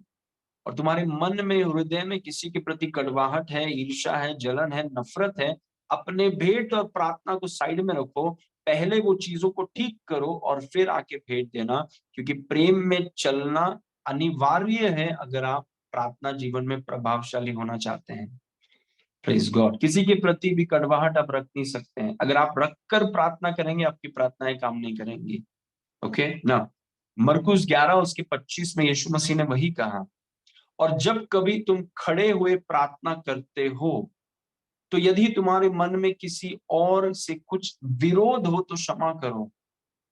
और तुम्हारे मन में, हृदय में किसी के प्रति कड़वाहट है, ईर्ष्या है, जलन है, नफरत है, अपने भेंट और प्रार्थना को साइड में रखो, पहले वो चीजों को ठीक करो और फिर आके भेंट देना। क्योंकि प्रेम में चलना अनिवार्य है अगर आप प्रार्थना जीवन में प्रभावशाली होना चाहते हैं। Praise God. किसी के प्रति भी कड़वाहट आप रख नहीं सकते हैं। अगर आप रखकर प्रार्थना करेंगे, आपकी प्रार्थनाएं काम नहीं करेंगी। ओके ना। मरकुस 11 उसके 25 में यीशु मसीह ने वही कहा, और जब कभी तुम खड़े हुए प्रार्थना करते हो, तो यदि तुम्हारे मन में किसी और से कुछ विरोध हो तो क्षमा करो,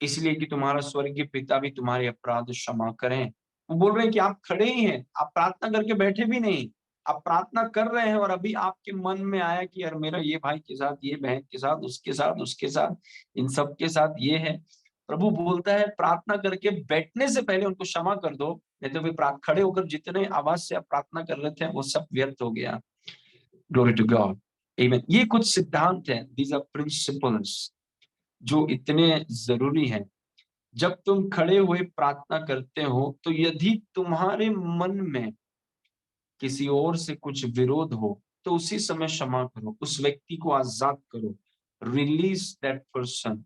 इसलिए कि तुम्हारा स्वर्गीय पिता भी तुम्हारे अपराध क्षमा करें। वो बोल रहे हैं कि आप खड़े ही हैं, आप प्रार्थना करके बैठे भी नहीं, आप प्रार्थना कर रहे हैं और अभी आपके मन में आया कि यार मेरा ये भाई के साथ, ये बहन के साथ, उसके साथ, उसके साथ, इन सब के साथ ये है। प्रभु बोलता है प्रार्थना करके बैठने से पहले उनको क्षमा कर दो, नहीं तो फिर खड़े होकर जितने आवाज से आप प्रार्थना कर रहे थे वो सब व्यर्थ हो गया। ग्लोरी टू गॉड, आमीन। ये कुछ सिद्धांत हैं, दीज आर प्रिंसिपल्स जो इतने जरूरी हैं। जब तुम खड़े हुए प्रार्थना करते हो तो यदि तुम्हारे मन में किसी और से कुछ विरोध हो तो उसी समय क्षमा करो, उस व्यक्ति को आजाद करो, रिलीज दैट पर्सन।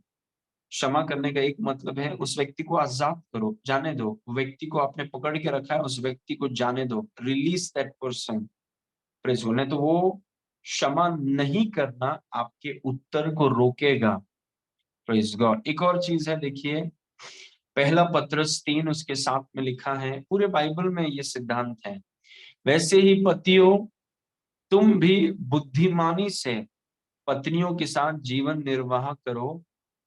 क्षमा करने का एक मतलब है उस व्यक्ति को आजाद करो, जाने दो, व्यक्ति को आपने पकड़ के रखा है, उस व्यक्ति को जाने दो, रिलीज दैट पर्सन। प्रेज हो, नहीं तो वो क्षमा नहीं करना आपके उत्तर को रोकेगा। Praise God. एक और चीज है, देखिए पहला पत्रस 3 उसके 7 में लिखा है, पूरे बाइबल में ये सिद्धांत है, वैसे ही पतियों तुम भी बुद्धिमानी से पत्नियों के साथ जीवन निर्वाह करो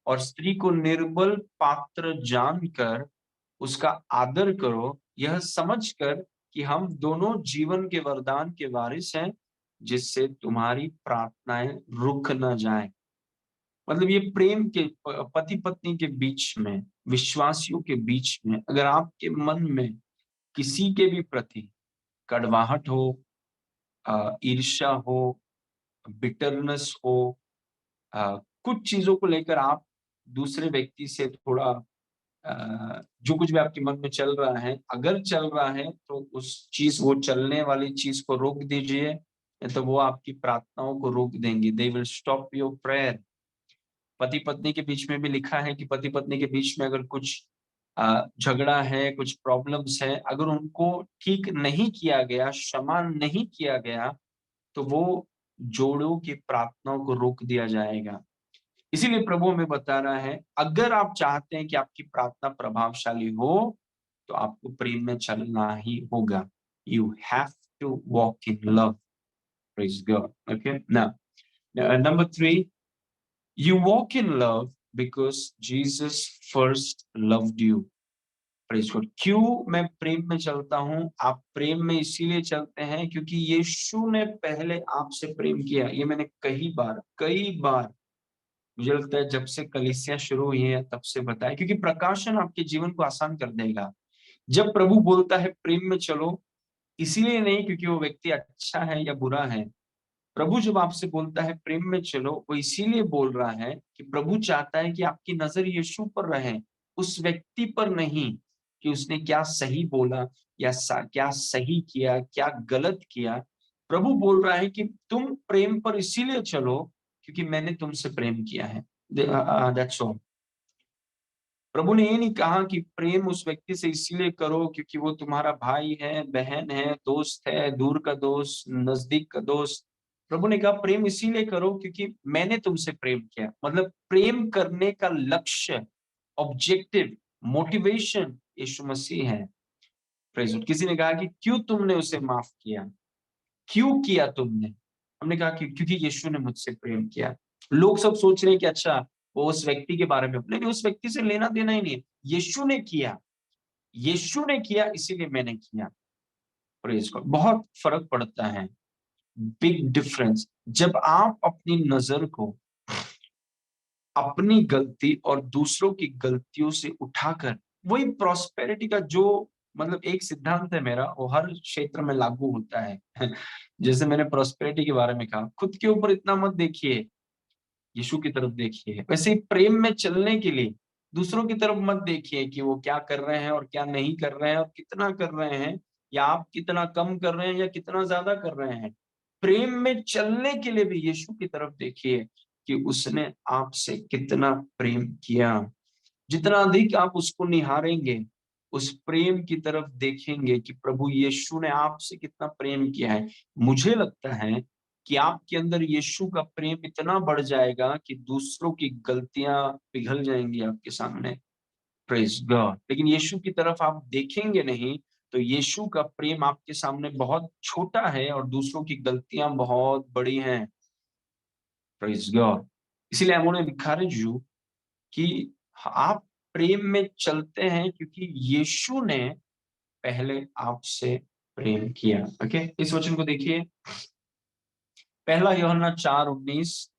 और स्त्री को निर्बल पात्र जानकर उसका आदर करो, यह समझकर कि हम दोनों जीवन के वरदान के वारिस हैं, जिससे तुम्हारी प्रार्थनाएं रुक न जाएं। मतलब ये प्रेम के पति पत्नी के बीच में, विश्वासियों के बीच में, अगर आपके मन में किसी के भी प्रति कड़वाहट हो, ईर्ष्या हो, बिटरनेस हो, कुछ चीजों को लेकर आप दूसरे व्यक्ति से थोड़ा जो कुछ भी आपके मन में चल रहा है, अगर चल रहा है तो उस चीज, वो चलने वाली चीज को रोक दीजिए, तो वो आपकी प्रार्थनाओं को रोक देंगी। They will stop your prayer. पति पत्नी के बीच में भी लिखा है कि पति पत्नी के बीच में अगर कुछ झगड़ा है, कुछ प्रॉब्लम्स है, अगर उनको ठीक नहीं किया गया, क्षमा नहीं किया गया, तो वो जोड़ों की प्रार्थनाओं को रोक दिया जाएगा। इसीलिए प्रभु हमें बता रहा है, अगर आप चाहते हैं कि आपकी प्रार्थना प्रभावशाली हो तो आपको प्रेम में चलना ही होगा। You have to walk in love. Praise God. Okay, now number 3, you walk in love because Jesus first loved you. Praise God. क्यों मैं प्रेम में चलता हूं? आप प्रेम में इसीलिए चलते हैं क्योंकि यीशु ने पहले आपसे प्रेम किया। ये मैंने कई बार मुझे लगता है जब से कलीसिया शुरू हुई है तब से बताया, क्योंकि प्रकाशन आपके जीवन को आसान कर देगा। जब प्रभु बोलता है प्रेम में चलो, इसीलिए नहीं क्योंकि वो व्यक्ति अच्छा है या बुरा है। प्रभु जब आपसे बोलता है प्रेम में चलो, वो इसीलिए बोल रहा है कि प्रभु चाहता है कि आपकी नजर यीशु पर रहे, उस व्यक्ति पर नहीं कि उसने क्या सही बोला या क्या सही किया, क्या गलत किया। प्रभु बोल रहा है कि तुम प्रेम पर इसीलिए चलो क्योंकि मैंने तुमसे प्रेम किया है। That's all. प्रभु ने ये नहीं कहा कि प्रेम उस व्यक्ति से इसीलिए करो क्योंकि वो तुम्हारा भाई है, बहन है, दोस्त है, दूर का दोस्त, नजदीक का दोस्त। प्रभु ने कहा प्रेम इसीलिए करो क्योंकि मैंने तुमसे प्रेम किया। मतलब प्रेम करने का लक्ष्य, ऑब्जेक्टिव, मोटिवेशन यीशु मसीह है। Praise Lord. किसी ने कहा कि क्यों तुमने उसे माफ किया, क्यों किया तुमने? हमने कहा कि क्योंकि यीशु ने मुझसे प्रेम किया। लोग सब सोच रहे हैं कि अच्छा वो उस व्यक्ति के बारे में, लेकिन उस व्यक्ति से लेना देना ही नहीं है। यीशु ने किया, यीशु ने किया इसीलिए मैंने किया। Praise God. बहुत फर्क पड़ता है, बिग डिफरेंस, जब आप अपनी नजर को अपनी गलती और दूसरों की गलतियों से उठाकर, वही प्रॉस्पेरिटी का जो मतलब एक सिद्धांत है मेरा, वो हर क्षेत्र में लागू होता है। जैसे मैंने प्रॉस्पेरिटी के बारे में कहा, खुद के ऊपर इतना मत देखिए, यीशु की तरफ देखिए। वैसे ही प्रेम में चलने के लिए दूसरों की तरफ मत देखिए कि वो क्या कर रहे हैं और क्या नहीं कर रहे हैं और कितना कर रहे हैं, या आप कितना कम कर रहे हैं या कितना ज्यादा कर रहे हैं। प्रेम में चलने के लिए भी यीशु की तरफ देखिए कि उसने आपसे कितना प्रेम किया। जितना अधिक आप उसको निहारेंगे, उस प्रेम की तरफ देखेंगे कि प्रभु यीशु ने आपसे कितना प्रेम किया है, मुझे लगता है कि आपके अंदर यीशु का प्रेम इतना बढ़ जाएगा कि दूसरों की गलतियां पिघल जाएंगी आपके सामने। Praise God. लेकिन यीशु की तरफ आप देखेंगे नहीं तो यीशु का प्रेम आपके सामने बहुत छोटा है और दूसरों की गलतियां बहुत बड़ी हैं। Praise God. इसीलिए I want to encourage you कि आप प्रेम में चलते हैं क्योंकि यीशु ने पहले आपसे प्रेम किया। ओके, इस वचन को देखिए, पहला यूहन्ना 4:19,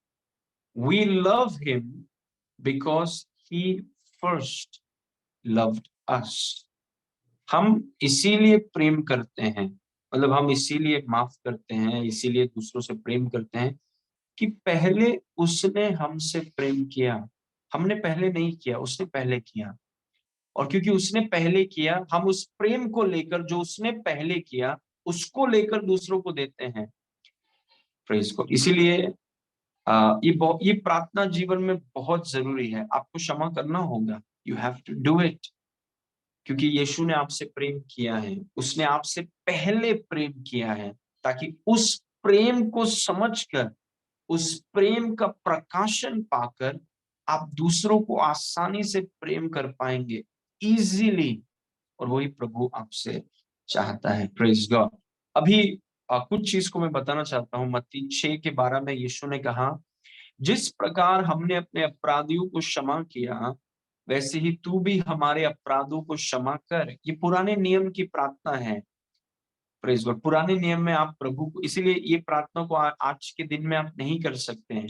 we love him because he first loved us. हम इसीलिए प्रेम करते हैं, मतलब हम इसीलिए माफ करते हैं, इसीलिए दूसरों से प्रेम करते हैं कि पहले उसने हमसे प्रेम किया। हमने पहले नहीं किया, उसने पहले किया। और क्योंकि उसने पहले किया, हम उस प्रेम को लेकर, जो उसने पहले किया, उसको लेकर दूसरों को देते हैं। प्रेज को। इसीलिए ये प्रार्थना जीवन में बहुत जरूरी है। आपको क्षमा करना होगा, you have to do it, क्योंकि यीशु ने आपसे प्रेम किया है, उसने आपसे पहले प्रेम किया है, ताकि उस प्रेम को समझकर, उस प्रेम का प्रकाशन पाकर आप दूसरों को आसानी से प्रेम कर पाएंगे, इजीली। और वही प्रभु आपसे चाहता है। Praise God. अभी कुछ चीज को मैं बताना चाहता हूँ। मत्ती 6:12 में यीशु ने कहा, जिस प्रकार हमने अपने अपराधियों को क्षमा किया, वैसे ही तू भी हमारे अपराधों को क्षमा कर। ये पुराने नियम की प्रार्थना है। Praise God. पुराने नियम में आप प्रभु को, इसीलिए ये प्रार्थना को आज के दिन में आप नहीं कर सकते हैं।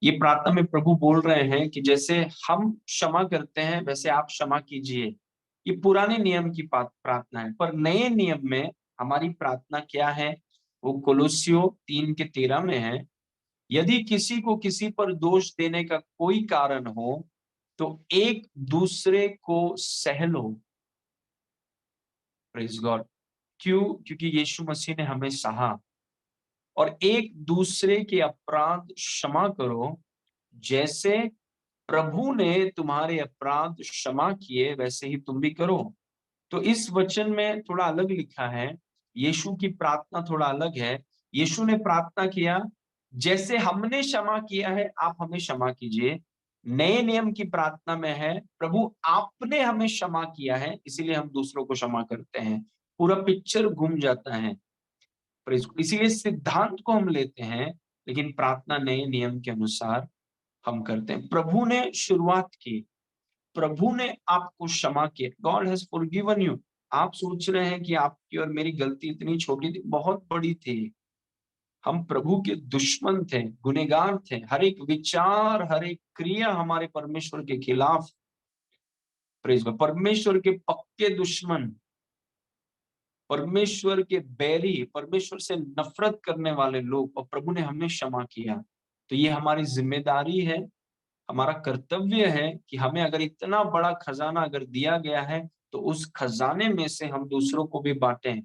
ये प्रार्थना में प्रभु बोल रहे हैं कि जैसे हम क्षमा करते हैं वैसे आप क्षमा कीजिए। ये पुराने नियम की प्रार्थना है। पर नए नियम में हमारी प्रार्थना क्या है? वो कोलोसियो 3:13 में है, यदि किसी को किसी पर दोष देने का कोई कारण हो तो एक दूसरे को सह लो। Praise God. क्यों? क्योंकि यीशु मसीह ने हमें सहा। और एक दूसरे के अपराध क्षमा करो, जैसे प्रभु ने तुम्हारे अपराध क्षमा किए वैसे ही तुम भी करो। तो इस वचन में थोड़ा अलग लिखा है, यीशु की प्रार्थना थोड़ा अलग है। यीशु ने प्रार्थना किया, जैसे हमने क्षमा किया है आप हमें क्षमा कीजिए। नए नियम की प्रार्थना में है, प्रभु आपने हमें क्षमा किया है इसीलिए हम दूसरों को क्षमा करते हैं। पूरा पिक्चर घूम जाता है। इसीलिए सिद्धांत को हम लेते हैं, लेकिन प्रार्थना नए नियम के अनुसार हम करते हैं। प्रभु ने शुरुआत की, प्रभु ने आपको क्षमा किया। God has forgiven you. आप सोच रहे हैं कि आपकी और मेरी गलती इतनी छोटी थी, बहुत बड़ी थी। हम प्रभु के दुश्मन थे, गुनहगार थे। हर एक विचार, हर एक क्रिया हमारे परमेश्वर के खिलाफ। Praise God. परमेश्वर के पक्के दुश्मन, परमेश्वर के बैरी, परमेश्वर से नफरत करने वाले लोग, और प्रभु ने हमें क्षमा किया। तो ये हमारी जिम्मेदारी है, हमारा कर्तव्य है कि हमें अगर इतना बड़ा खजाना अगर दिया गया है तो उस खजाने में से हम दूसरों को भी बांटें,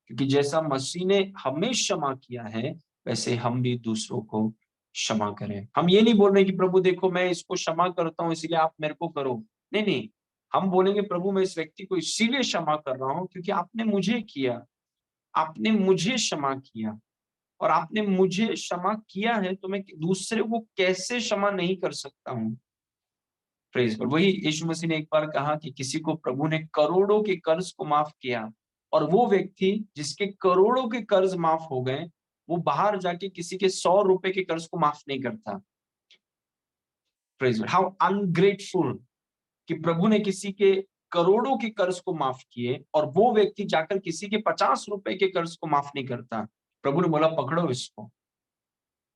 क्योंकि जैसा मसीह ने हमें क्षमा किया है वैसे हम भी दूसरों को क्षमा करें। हम ये नहीं बोल रहे कि प्रभु देखो मैं इसको क्षमा करता हूँ इसलिए आप मेरे को करो। नहीं नहीं, हम बोलेंगे प्रभु मैं इस व्यक्ति को इसीलिए क्षमा कर रहा हूँ क्योंकि आपने मुझे किया, आपने मुझे क्षमा किया, और आपने मुझे क्षमा किया है तो मैं दूसरे को कैसे क्षमा नहीं कर सकता हूँ। Praise God. वही यीशु मसीह ने एक बार कहा कि किसी को प्रभु ने करोड़ों के कर्ज को माफ किया, और वो व्यक्ति जिसके करोड़ों के कर्ज माफ हो गए, वो बाहर जाके किसी के 100 रुपए के कर्ज को माफ नहीं करता। Praise God. हाउ अनग्रेटफुल कि प्रभु ने किसी के करोड़ों के कर्ज को माफ किए और वो व्यक्ति जाकर किसी के 50 रुपए के कर्ज को माफ नहीं करता। प्रभु ने बोला पकड़ो इसको।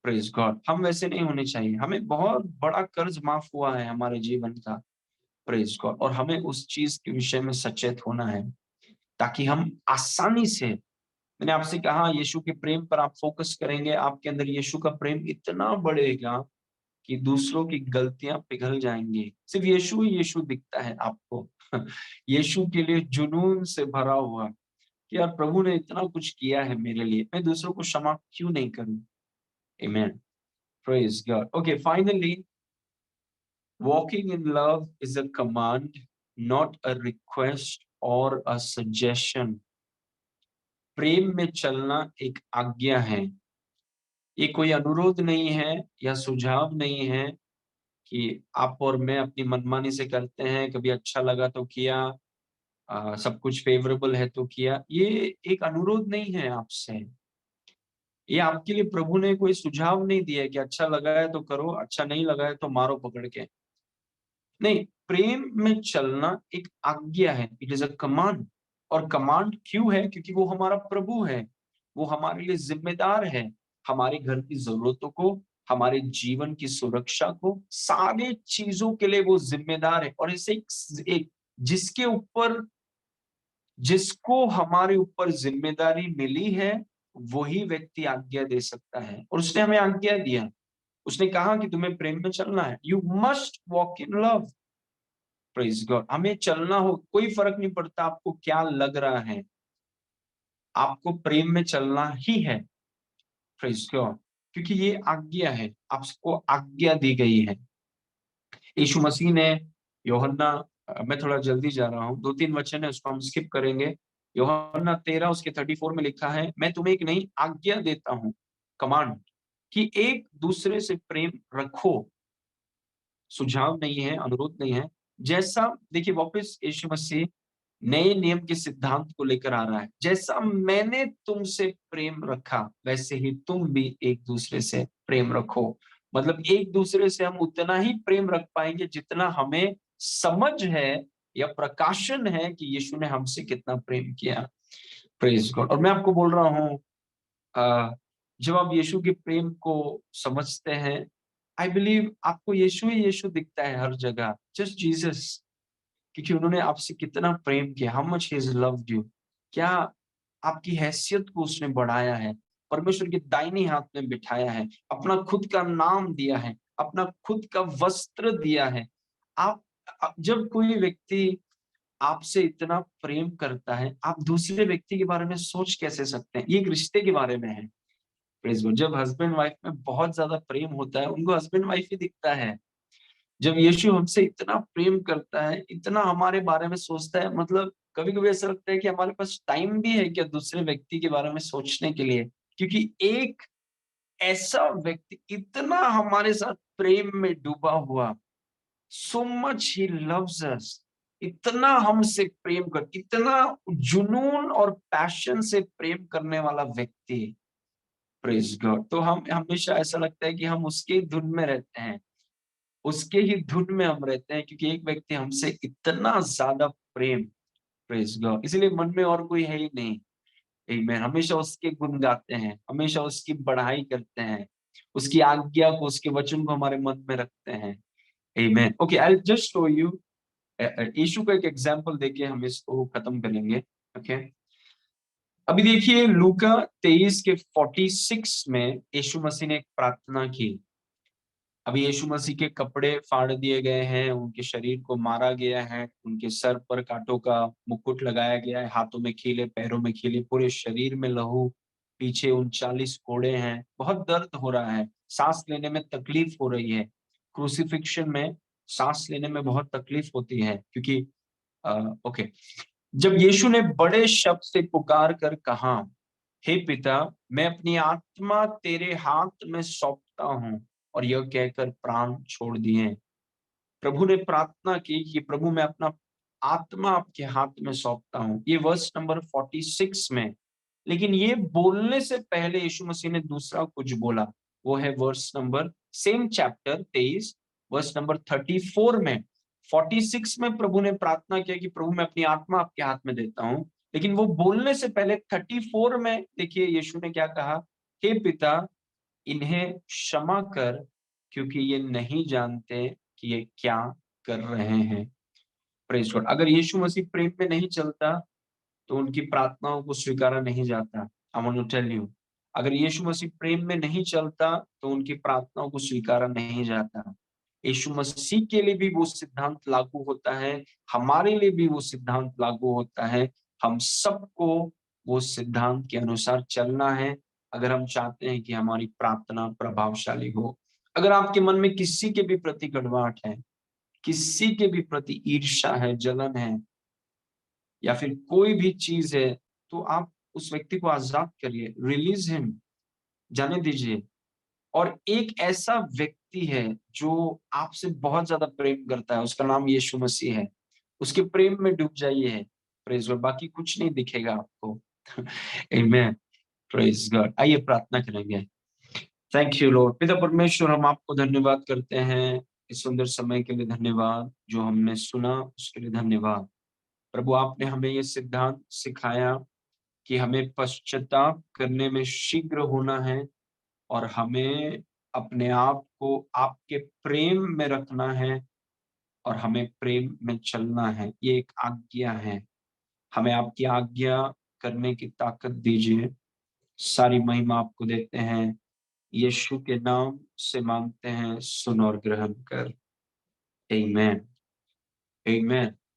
Praise God. हम वैसे नहीं होने चाहिए। हमें बहुत बड़ा कर्ज माफ हुआ है हमारे जीवन का। Praise God. और हमें उस चीज के विषय में सचेत होना है ताकि हम आसानी से, मैंने आपसे कहा यीशु के प्रेम पर आप फोकस करेंगे, आपके अंदर यीशु का प्रेम इतना बढ़ेगा कि दूसरों की गलतियां पिघल जाएंगी। सिर्फ यीशु ही यीशु दिखता है आपको। यीशु के लिए जुनून से भरा हुआ कि यार प्रभु ने इतना कुछ किया है मेरे लिए, मैं दूसरों को क्षमा क्यों नहीं करूं। Amen. Praise God. Okay, finally, walking in love is a command, not a request or a suggestion. प्रेम में चलना एक आज्ञा है। ये कोई अनुरोध नहीं है या सुझाव नहीं है कि आप और मैं अपनी मनमानी से करते हैं, कभी अच्छा लगा तो किया, सब कुछ फेवरेबल है तो किया। ये एक अनुरोध नहीं है आपसे, ये आपके लिए प्रभु ने कोई सुझाव नहीं दिया है कि अच्छा लगा है तो करो, अच्छा नहीं लगा है तो मारो पकड़ के। नहीं, प्रेम में चलना एक आज्ञा है, इट इज अ कमांड। और कमांड क्यों है? क्योंकि वो हमारा प्रभु है, वो हमारे लिए जिम्मेदार है, हमारे घर की जरूरतों को, हमारे जीवन की सुरक्षा को, सारे चीजों के लिए वो जिम्मेदार है। और इसे एक जिसके ऊपर जिसको हमारे ऊपर जिम्मेदारी मिली है, वही व्यक्ति आज्ञा दे सकता है। और उसने हमें आज्ञा दिया, उसने कहा कि तुम्हें प्रेम में चलना है, you must walk in love. Praise God. हमें चलना हो, कोई फर्क नहीं पड़ता आपको क्या लग रहा है, आपको प्रेम में चलना ही है। Praise God. क्योंकि ये आज्ञा है, आपको आज्ञा दी गई है। यीशु मसीह ने यूहन्ना, मैं थोड़ा जल्दी जा रहा हूँ, 2-3 वचन है उसको हम स्किप करेंगे। यूहन्ना 13 उसके 34 में लिखा है, मैं तुम्हें एक नई आज्ञा देता हूँ, कमांड, कि एक दूसरे से प्रेम रखो। सुझाव नहीं है, अनुरोध नहीं है। जैसा, देखिए वापस यीशु मसीह नए नियम के सिद्धांत को लेकर आ रहा है, जैसा मैंने तुमसे प्रेम रखा वैसे ही तुम भी एक दूसरे से प्रेम रखो। मतलब एक दूसरे से हम उतना ही प्रेम रख पाएंगे जितना हमें समझ है या प्रकाशन है कि यीशु ने हमसे कितना प्रेम किया। Praise God. और मैं आपको बोल रहा हूँ, जब आप यीशु के प्रेम को समझते हैं, आई बिलीव आपको यीशु ही यीशु दिखता है हर जगह, जस्ट जीसस। क्योंकि उन्होंने आपसे कितना प्रेम किया, how much he has loved you. क्या आपकी हैसियत को उसने बढ़ाया है, परमेश्वर के दाहिने हाथ में बिठाया है, अपना खुद का नाम दिया है, अपना खुद का वस्त्र दिया है। आप जब कोई व्यक्ति आपसे इतना प्रेम करता है, आप दूसरे व्यक्ति के बारे में सोच कैसे सकते हैं? ये एक रिश्ते के बारे में है। Praise God. जब हस्बैंड वाइफ में बहुत ज्यादा प्रेम होता है, उनको हस्बैंड वाइफ ही दिखता है। जब यीशु हमसे इतना प्रेम करता है, इतना हमारे बारे में सोचता है, मतलब कभी-कभी ऐसा लगता है कि हमारे पास टाइम भी है क्या दूसरे व्यक्ति के बारे में सोचने के लिए? क्योंकि एक ऐसा व्यक्ति इतना हमारे साथ प्रेम में डूबा हुआ, सो मच ही लव्स अस, इतना हमसे प्रेम कर, इतना जुनून और पैशन से प्रेम करने वाला व्यक्ति। Praise God. तो हम हमेशा ऐसा लगता है कि हम उसके धुन में रहते हैं, उसके ही धुन में हम रहते हैं, क्योंकि एक व्यक्ति हमसे इतना ज्यादा प्रेम। Praise God. इसलिए मन में और कोई है ही नहीं। आमीन। हमेशा उसके गुण गाते हैं, हमेशा उसकी बढ़ाई करते हैं, उसकी आज्ञा को, उसके वचन को हमारे मन में रखते हैं। आमीन। Okay, I will just show you, यीशु का एक एग्जांपल देके हम इसको खत्म करेंगे। ओके, अभी देखिए लूका 23 के 46 में यीशु मसीह ने एक प्रार्थना की। अभी यीशु मसीह के कपड़े फाड़ दिए गए हैं, उनके शरीर को मारा गया है, उनके सर पर कांटों का मुकुट लगाया गया है, हाथों में कीले, पैरों में कीले, पूरे शरीर में लहू, पीछे 39 कोड़े हैं, बहुत दर्द हो रहा है, सांस लेने में तकलीफ हो रही है। क्रूसिफिक्शन में सांस लेने में बहुत तकलीफ होती है, क्योंकि ओके, जब यीशु ने बड़े शब्द से पुकार कर कहा, हे पिता, मैं अपनी आत्मा तेरे हाथ में सौंपता हूँ, और यह कहकर प्राण छोड़ दिए। प्रभु ने प्रार्थना की कि प्रभु मैं अपना आत्मा आपके हाथ में सौंपता हूँ, ये वर्स नंबर 46 में। लेकिन ये बोलने से पहले यीशु मसीह ने दूसरा कुछ बोला, वो है verse number, same chapter 23 verse number 34 में। 46 में प्रभु ने प्रार्थना किया कि प्रभु मैं अपनी आत्मा आपके हाथ में देता हूँ, लेकिन वो बोलने से पहले 34 में देखिए यीशु ने क्या कहा, हे पिता, इन्हें क्षमा कर, क्योंकि ये नहीं जानते कि ये क्या कर रहे हैं। Praise God. अगर यीशु मसीह प्रेम में नहीं चलता तो उनकी प्रार्थनाओं को स्वीकारा नहीं जाता। I want to tell you, अगर यीशु मसीह प्रेम में नहीं चलता तो उनकी प्रार्थनाओं को स्वीकारा नहीं जाता। यीशु मसीह के लिए भी वो सिद्धांत लागू होता है, हमारे लिए भी वो सिद्धांत लागू होता है। हम सबको वो सिद्धांत के अनुसार चलना है, अगर हम चाहते हैं कि हमारी प्रार्थना प्रभावशाली हो। अगर आपके मन में किसी के भी प्रति कड़वाहट है, किसी के भी प्रति ईर्ष्या है, जलन है, या फिर कोई भी चीज है, तो आप उस व्यक्ति को आजाद करिए, रिलीज हिम, जाने दीजिए। और एक ऐसा व्यक्ति है जो आपसे बहुत ज्यादा प्रेम करता है, उसका नाम यीशु मसीह है, उसके प्रेम में डूब जाइए। प्रेज गॉड, बाकी कुछ नहीं दिखेगा आपको। आमेन, प्रेज गॉड। आइए प्रार्थना करेंगे। Thank you Lord. पिता परमेश्वर, हम आपको धन्यवाद करते हैं इस सुंदर समय के लिए, धन्यवाद जो हमने सुना उसके लिए धन्यवाद। प्रभु, आपने हमें ये सिद्धांत सिखाया कि हमें पश्चाताप करने में शीघ्र होना है और हमें अपने आप को आपके प्रेम में रखना है और हमें प्रेम में चलना है। ये एक आज्ञा है, हमें आपकी आज्ञा करने की ताकत दीजिए। सारी महिमा आपको देते हैं, यीशु के नाम से मांगते हैं, सुन और ग्रहण कर। आमेन, आमेन।